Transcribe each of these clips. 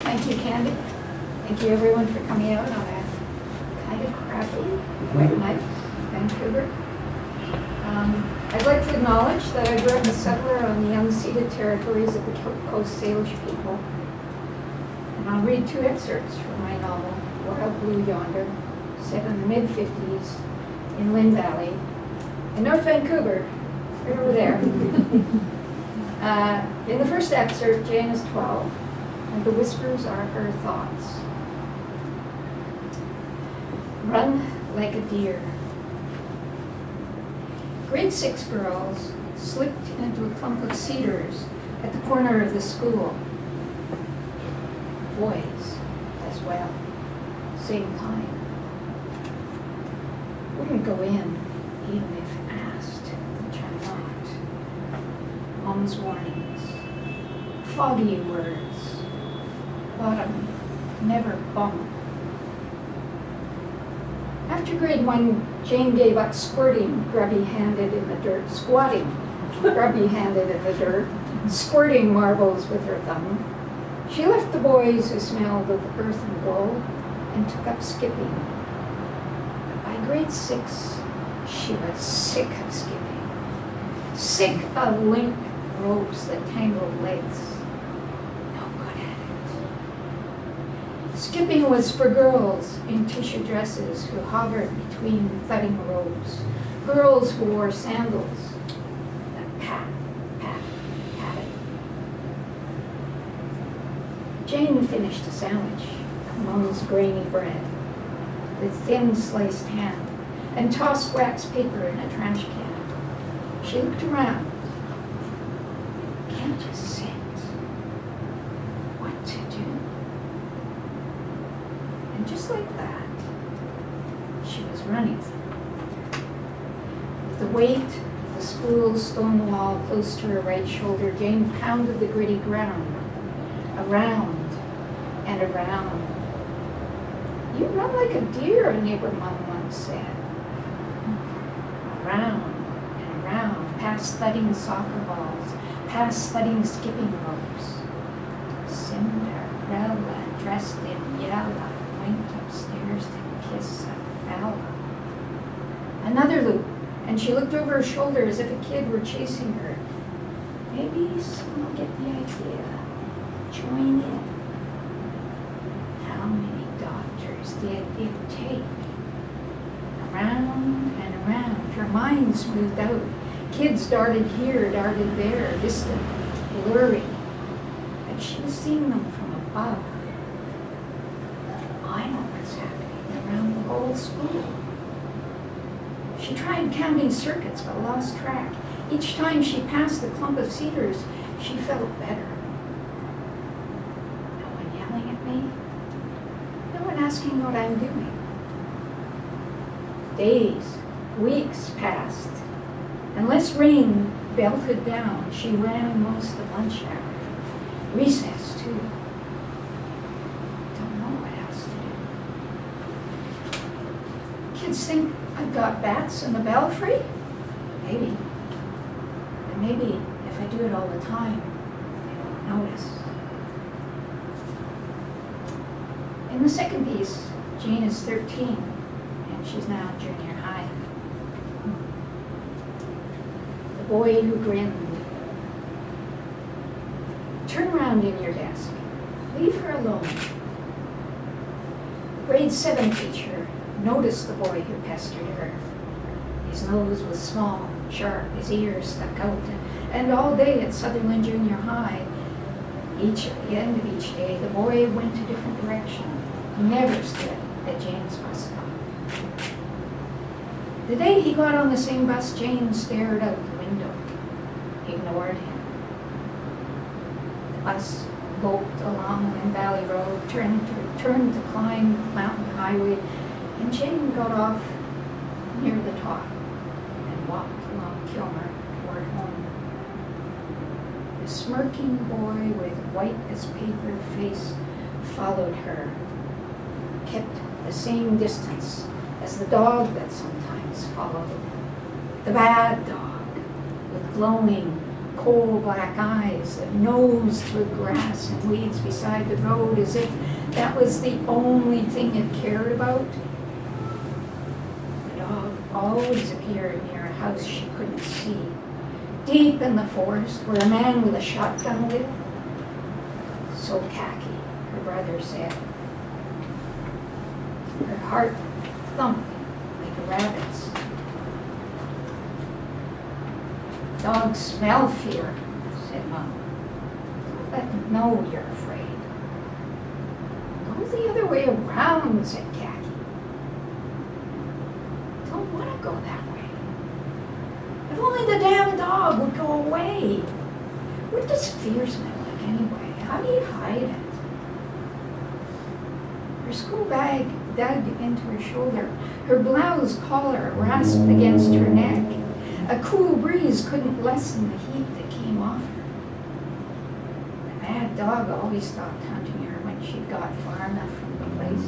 Thank you, Candy. Thank you, everyone, for coming out on a kind of crappy, wet night in Vancouver. I'd like to acknowledge that I grew up a settler on the unceded territories of the Coast Salish people. And I'll read two excerpts from my novel, Wild Blue Yonder, set in the mid-50s in Lynn Valley, in North Vancouver, right over there. In the first excerpt, Jane is 12, and the whispers are her thoughts. Run like a deer. Grade 6 girls slipped into a clump of cedars at the corner of the school. Boys as well, same time. Wouldn't go in, even if asked, which I'm not. Mom's warnings, foggy words, bottom, never bump. After grade 1, Jane gave up squirting grubby-handed in the dirt, squatting grubby-handed in the dirt, squirting marbles with her thumb. She left the boys who smelled of earth and gold and took up skipping. But by grade 6, she was sick of skipping, sick of limp ropes that tangled legs. No good at it. Skipping was for girls in tissue dresses who hovered between thudding ropes, girls who wore sandals that pat, patted. Jane finished a sandwich of Mom's grainy bread with thin sliced ham and tossed wax paper in a trash can. She looked around. Can't just sit. What to do? And just like that, she was running. With the weight of the school's stone wall close to her right shoulder, Jane pounded the gritty ground, around and around. You run like a deer, a neighbor mom once said. Around and around, past thudding soccer balls, past thudding skipping ropes. Cinderella, dressed in yellow, went upstairs to kiss a fella. Another loop, and she looked over her shoulder as if a kid were chasing her. Maybe someone will get the idea. Join in. How many doctors did it take? Around and around, her mind smoothed out. Kids darted here, darted there, distant, blurry. And she was seeing them from above. I know what's happening around the whole school. She tried counting circuits but lost track. Each time she passed the clump of cedars, she felt better. No one yelling at me. No one asking what I'm doing. Days, weeks passed. Unless rain belted down, she ran most of lunch hour. Recess, too. Don't know what else to do. Kids think I've got bats in the belfry? Maybe. And maybe if I do it all the time, they won't notice. In the second piece, Jane is 13, and she's now in junior high. The boy who grinned. Turn around in your desk. Leave her alone. The grade 7 teacher noticed the boy who pestered her. His nose was small, sharp, his ears stuck out, and all day at Sutherland Junior High, at the end of each day, the boy went a different direction, never stood at Jane's bus stop. The day he got on the same bus, Jane stared out the window, ignored him. The bus loped along Lynn Valley Road, turned to climb Mountain Highway, and Jane got off near the top and walked along Kilmer toward home. The smirking boy with white as paper face followed her, kept the same distance as the dog that sometimes followed. The bad dog with glowing, coal black eyes that nosed through grass and weeds beside the road as if that was the only thing it cared about. The dog always appeared near a house she couldn't see, deep in the forest where a man with a shotgun lived. So khaki, her brother said. Her heart thumped like a rabbit's. Dogs smell fear, said Mom. Don't let them know you're afraid. Go the other way around, said Khaki. Don't want to go that way. If only the damn dog would go away. What does fear smell like anyway? How do you hide it? Her school bag dug into her shoulder. Her blouse collar rasped against her neck. A cool breeze couldn't lessen the heat that came off her. The mad dog always stopped hunting her when she got far enough from the place.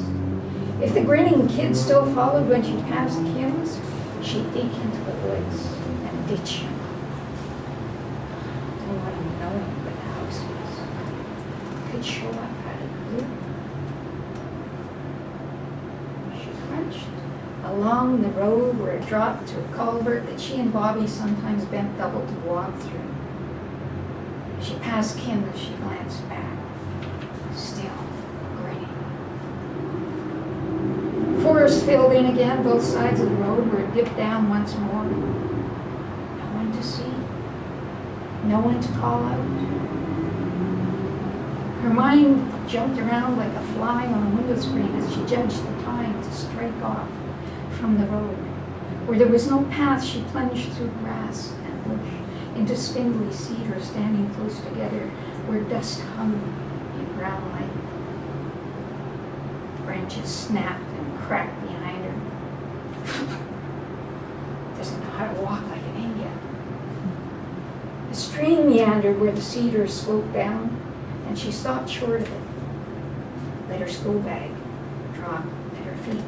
If the grinning kid still followed when she passed Kim's, she'd eke into the woods and ditch him. No one knowing what the house was could show up out of the blue. She crunched along the road where it dropped to a culvert that she and Bobby sometimes bent double to walk through. She passed Kim as she glanced back, still grinning. Forest filled in again, both sides of the road where it dipped down once more. No one to see, no one to call out. Her mind jumped around like a fly on a window screen as she judged the time to strike off from the road. Where there was no path, she plunged through grass and bush into spindly cedars standing close together where dust hung in brown light. Branches snapped and cracked behind her. Doesn't know how to walk like an Indian. The stream meandered where the cedars sloped down, and she stopped short of it. Let her school bag drop at her feet.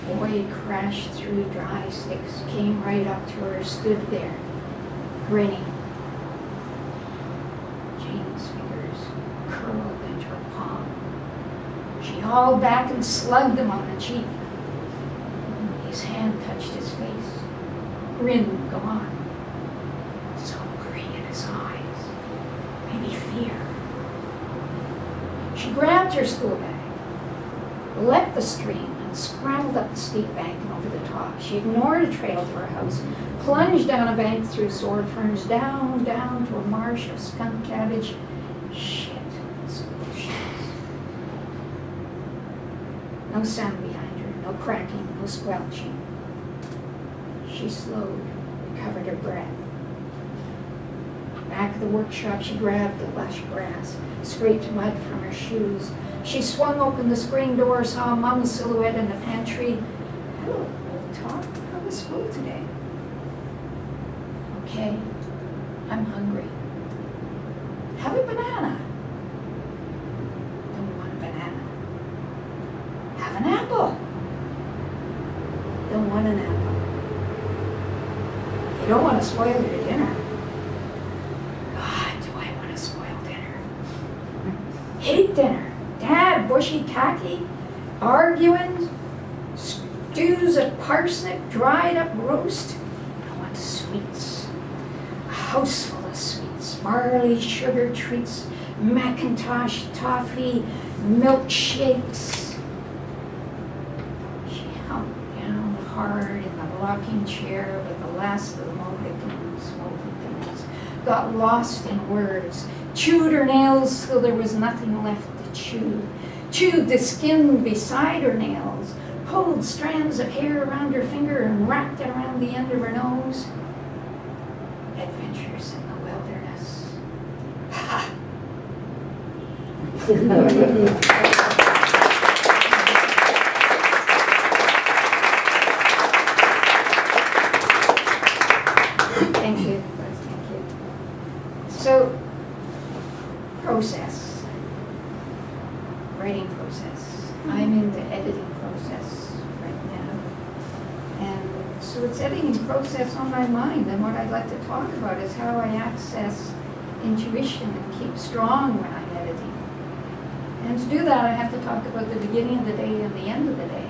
The boy crashed through dry sticks, came right up to her, stood there, grinning. Jane's fingers curled into her palm. She hauled back and slugged him on the cheek. His hand touched his face. Grin gone. So green in his eyes. Maybe fear. She grabbed her school bag, leapt the stream, and scrambled up the steep bank and over the top. She ignored a trail to her house, plunged down a bank through sword ferns, down to a marsh of skunk cabbage. Shit, school shoes. No sound behind her, no cracking, no squelching. She slowed, recovered her breath. Back at the workshop, she grabbed the lush grass, scraped mud from her shoes. She swung open the screen door, saw Mom's silhouette in the pantry. Hello, old top. How was school today? Okay, I'm hungry. Have a banana. Don't want a banana. Have an apple. Don't want an apple. You don't want to spoil your dinner. God, do I want to spoil dinner? Hate dinner. Dad, bushy khaki, arguing, stews of parsnip, dried up roast. I want sweets. A house full of sweets. Barley sugar treats, Macintosh toffee, milkshakes. She humped down hard in the rocking chair with the last of the Mohicans, got lost in words, chewed her nails till there was nothing left to chew, chewed the skin beside her nails, pulled strands of hair around her finger and wrapped it around the end of her nose. Adventures in the wilderness. Ha! Thank you. Thank you. So, process. Writing process. I'm in the editing process right now. And So it's editing process on my mind, and what I'd like to talk about is how I access intuition and keep strong when I'm editing. And to do that, I have to talk about the beginning of the day and the end of the day.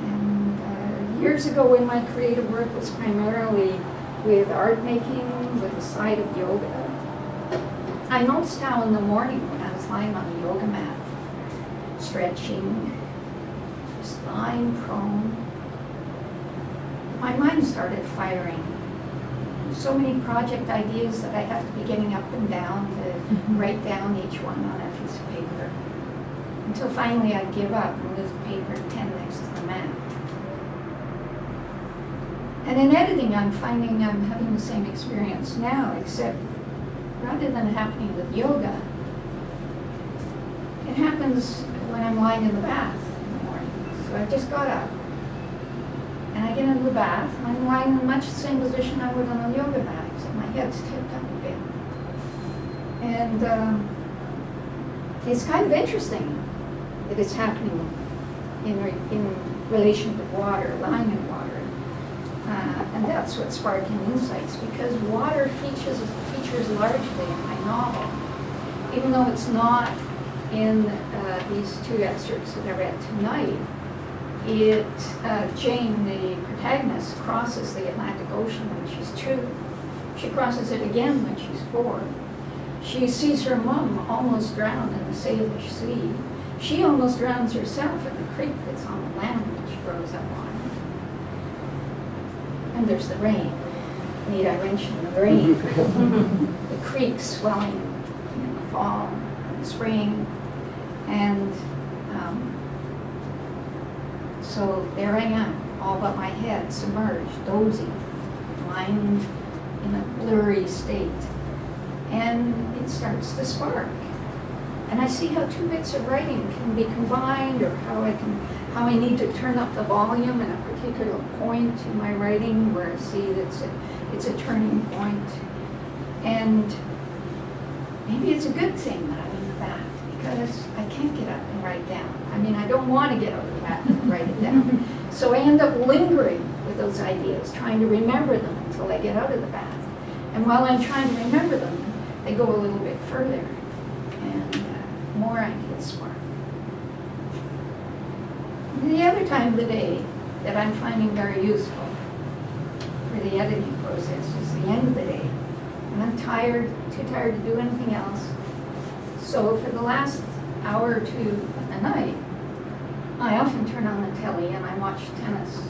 And years ago, when my creative work was primarily with art making, with a side of yoga, I noticed how in the morning when I was lying on the yoga mat, stretching, just lying prone, my mind started firing. So many project ideas that I have to be getting up and down to write down each one on a piece of paper. Until finally I'd give up and leave the paper and pen next to the mat. And in editing, I'm finding I'm having the same experience now, except rather than happening with yoga, it happens when I'm lying in the bath in the morning. So I just got up, and I get into the bath, and I'm lying in much the same position I would on a yoga mat, except my head's tipped up a bit. And it's kind of interesting that it's happening in relation to water, lying in water. And that's what sparked insights, because water features largely in my novel. Even though it's not in these two excerpts that I read tonight, Jane, the protagonist, crosses the Atlantic Ocean when she's 2. She crosses it again when she's 4. She sees her mom almost drown in the Salish Sea. She almost drowns herself in the creek that's on the land that she grows up on. And there's the rain. Need I mention the rain? The creek swelling in the fall and the spring. And so there I am, all but my head, submerged, dozing, lying in a blurry state. And it starts to spark. And I see how 2 bits of writing can be combined, or how I need to turn up the volume at a particular point in my writing where I see that it's a turning point. And maybe it's a good thing that I'm in the bath, because I can't get up and write down. I mean, I don't want to get out of the bath and write it down. So I end up lingering with those ideas, trying to remember them until I get out of the bath. And while I'm trying to remember them, they go a little bit further, and more ideas spark. The other time of the day that I'm finding very useful for the editing process is the end of the day. And I'm tired, too tired to do anything else. So for the last hour or 2 of the night, I often turn on the telly and I watch tennis.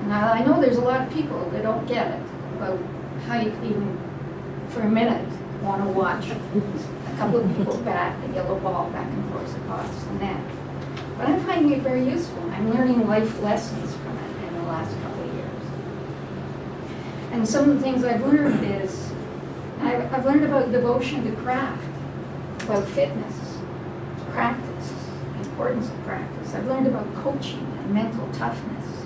And I know there's a lot of people that don't get it about how you can even, for a minute, want to watch a couple of people bat a yellow ball back and forth across the net. But I'm finding it very useful. I'm learning life lessons from it in the last couple of years. And some of the things I've learned is, I've learned about devotion to craft, about fitness, practice, the importance of practice. I've learned about coaching and mental toughness.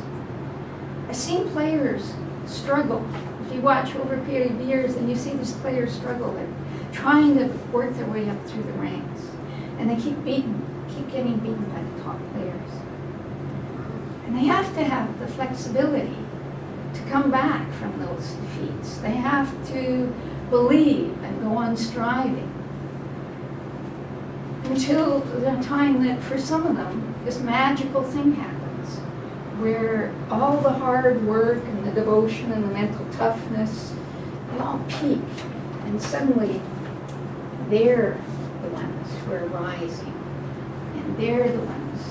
I've seen players struggle. If you watch over a period of years and you see these players struggle, they're trying to work their way up through the ranks. And they keep getting beaten by the top players. And they have to have the flexibility to come back from those defeats. They have to believe and go on striving until the time that for some of them this magical thing happens, where all the hard work and the devotion and the mental toughness, they all peak, and suddenly they're the ones who are rising, and they're the ones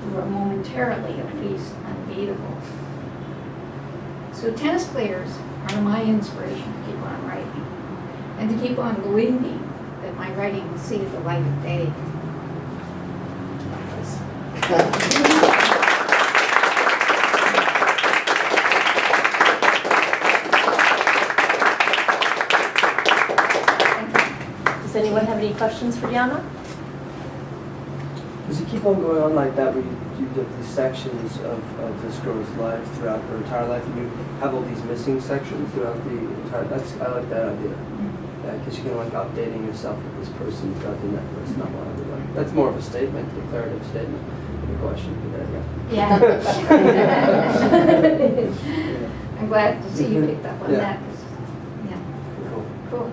who are momentarily at least unbeatable. So tennis players are my inspiration to keep on writing, and to keep on believing that my writing will see the light of day. Does anyone have any questions for Yaana? Does it keep on going on like that, where you get these sections of this girl's life throughout her entire life, and you have all these missing sections throughout the entire, I like that idea. Yeah, because you can like updating yourself with this person throughout the next, not one, that's more of a statement, declarative statement. question, but Yeah. yeah. I'm glad to see you picked up on Yeah. that, 'cause- yeah, Cool. cool.